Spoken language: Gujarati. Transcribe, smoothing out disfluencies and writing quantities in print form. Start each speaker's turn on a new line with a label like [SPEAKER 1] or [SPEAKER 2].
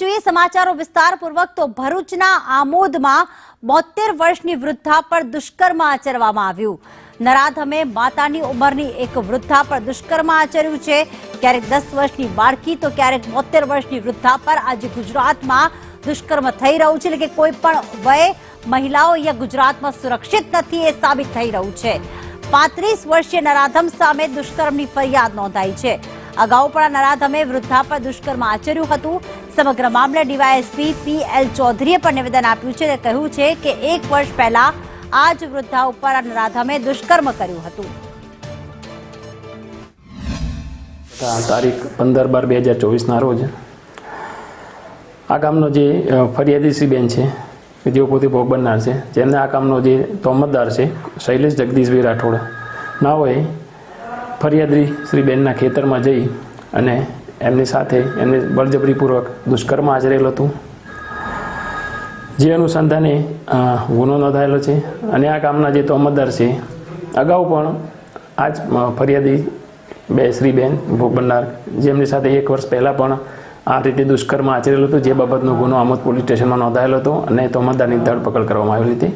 [SPEAKER 1] જોઈએ સમાચારો વિસ્તારપૂર્વક તો ભરૂચના આમોદમાં 72 વર્ષની વૃદ્ધા પર દુષ્કર્મ આચરવામાં આવ્યું। નરાધમે માતાની ઉંમરની એક વૃદ્ધા પર દુષ્કર્મ આચર્યું છે। ક્યારેક 10 વર્ષની બાળકી તો ક્યારેક 72 વર્ષની વૃદ્ધા પર આજે ગુજરાતમાં દુષ્કર્મ થઈ રહ્યું છે। એટલે કે કોઈ પણ વય મહિલાઓ અહીંયા ગુજરાતમાં સુરક્ષિત નથી એ સાબિત થઈ રહ્યું છે। 35 વર્ષીય નરાધમ સામે દુષ્કર્મની ફરિયાદ નોંધાઈ છે। અગાઉ પણ નરાધમે વૃદ્ધા પર દુષ્કર્મ આચર્યું હતું। સમગ્ર મામલે ડીવાયએસપી પીએલ ચૌધરીએ પણ નિવેદન આપ્યું છે અને કહ્યું છે કે 1 વર્ષ પહેલા આ જ વૃદ્ધા ઉપર નરાધમે દુષ્કર્મ કર્યું હતું।
[SPEAKER 2] તારીખ 15/12/2024 રોજ આ કામનો જે ફરિયાદી શ્રી બેન છે કે જેઓ પોતે ભોગ બનનાર છે, જેમને આ કામનો જે તોહમતદાર છે શૈલેષ જગદીશભાઈ રાઠોડ નાઓએ ફરિયાદી શ્રી બેનના ખેતરમાં જઈ અને એમની સાથે એમને બળજબરીપૂર્વક દુષ્કર્મ આચરેલું હતું, જે અનુસંધાને ગુનો નોંધાયેલો છે। અને આ કામના જે તોહમતદાર છે અગાઉ પણ આ જ ફરિયાદી શ્રી બેન ભોગ બનનાર જેમની સાથે 1 વર્ષ પહેલાં પણ આ રીતે દુષ્કર્મ આચરેલું હતું, જે બાબતનો ગુનો આમોદ પોલીસ સ્ટેશનમાં નોંધાયેલો હતો અને તોહમતદારની ધરપકડ કરવામાં આવેલી હતી।